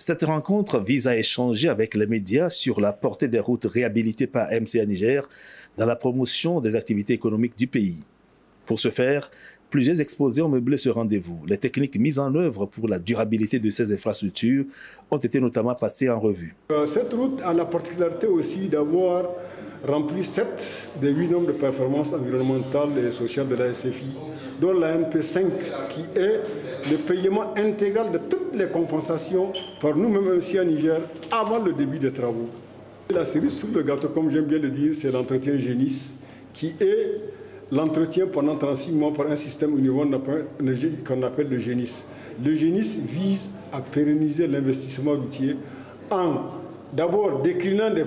Cette rencontre vise à échanger avec les médias sur la portée des routes réhabilitées par MCA Niger dans la promotion des activités économiques du pays. Pour ce faire, plusieurs exposés ont meublé ce rendez-vous. Les techniques mises en œuvre pour la durabilité de ces infrastructures ont été notamment passées en revue. Cette route a la particularité aussi d'avoir rempli 7 des 8 normes de performance environnementale et sociale de la SFI, dont la MP5 qui est le paiement intégral de toutes les compensations par nous-mêmes aussi à Niger avant le début des travaux. La cerise sur le gâteau, comme j'aime bien le dire, c'est l'entretien Génis, qui est l'entretien pendant 36 mois par un système innovant qu'on appelle le Génis. Le Génis vise à pérenniser l'investissement routier en d'abord déclinant des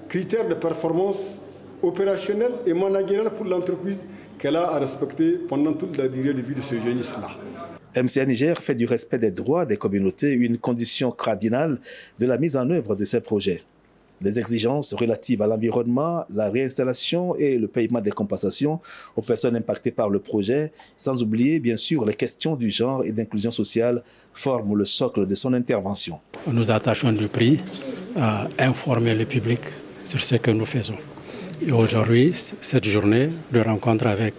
critères de performance opérationnelle et managériale pour l'entreprise qu'elle a à respecter pendant toute la durée de vie de ce Génis-là. MCA Niger fait du respect des droits des communautés une condition cardinale de la mise en œuvre de ces projets. Les exigences relatives à l'environnement, la réinstallation et le paiement des compensations aux personnes impactées par le projet, sans oublier bien sûr les questions du genre et d'inclusion sociale, forment le socle de son intervention. Nous attachons du prix à informer le public sur ce que nous faisons. Et aujourd'hui, cette journée de rencontre avec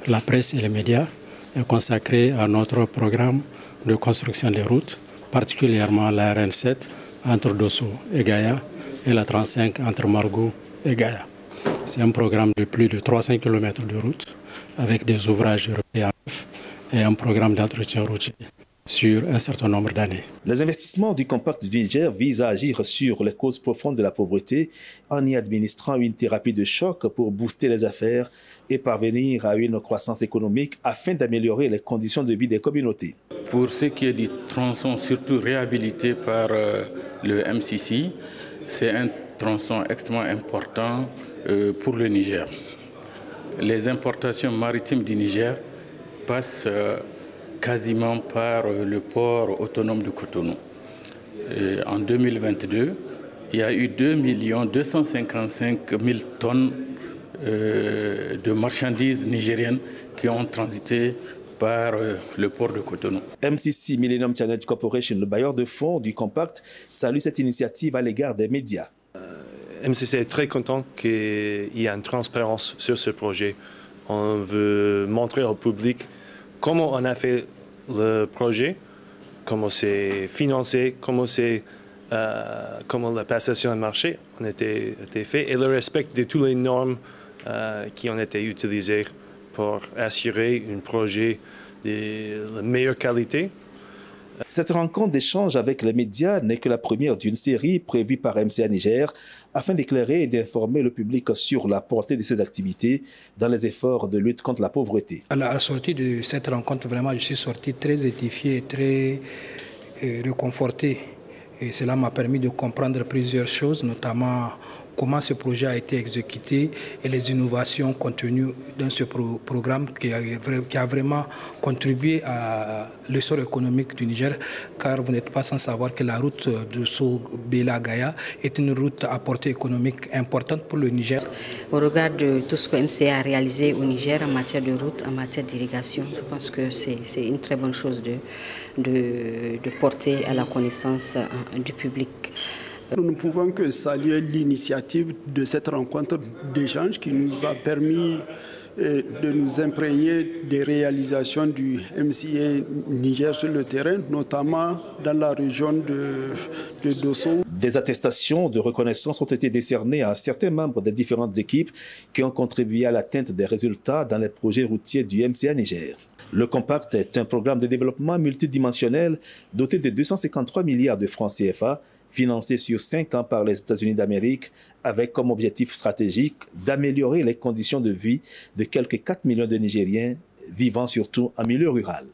la presse et les médias est consacrée à notre programme de construction des routes, particulièrement la RN7 entre Dosso et Gaïa, et la 35 entre Margou et Gaïa. C'est un programme de plus de 300 km de route avec des ouvrages européens et un programme d'entretien routier sur un certain nombre d'années. Les investissements du Compact du Niger visent à agir sur les causes profondes de la pauvreté en y administrant une thérapie de choc pour booster les affaires et parvenir à une croissance économique afin d'améliorer les conditions de vie des communautés. Pour ce qui est du tronçon, surtout réhabilité par le MCC, c'est un tronçon extrêmement important pour le Niger. Les importations maritimes du Niger passent quasiment par le port autonome de Cotonou. En 2022, il y a eu 2 255 000 tonnes de marchandises nigériennes qui ont transité par le port de Cotonou. MCC Millennium Challenge Corporation, le bailleur de fonds du Compact, salue cette initiative à l'égard des médias. MCC est très content qu'il y ait une transparence sur ce projet. On veut montrer au public comment on a fait le projet, comment c'est financé, comment la passation a marché, on a été fait, et le respect de toutes les normes qui ont été utilisées pour assurer un projet de la meilleure qualité. Cette rencontre d'échange avec les médias n'est que la première d'une série prévue par MCA Niger afin d'éclairer et d'informer le public sur la portée de ces activités dans les efforts de lutte contre la pauvreté. À la sortie de cette rencontre, vraiment, je suis sorti très édifié et très réconforté. Et cela m'a permis de comprendre plusieurs choses, notamment comment ce projet a été exécuté et les innovations contenues dans ce programme qui a vraiment contribué à l'essor économique du Niger, car vous n'êtes pas sans savoir que la route de Sow-Bela-Gaïa est une route à portée économique importante pour le Niger. Au regard de tout ce que MCA a réalisé au Niger en matière de route, en matière d'irrigation, je pense que c'est une très bonne chose de porter à la connaissance du public. Nous ne pouvons que saluer l'initiative de cette rencontre d'échange qui nous a permis de nous imprégner des réalisations du MCA Niger sur le terrain, notamment dans la région de Dosso. Des attestations de reconnaissance ont été décernées à certains membres des différentes équipes qui ont contribué à l'atteinte des résultats dans les projets routiers du MCA Niger. Le Compact est un programme de développement multidimensionnel doté de 253 milliards de francs CFA, financé sur 5 ans par les États-Unis d'Amérique, avec comme objectif stratégique d'améliorer les conditions de vie de quelques 4 millions de Nigériens vivant surtout en milieu rural.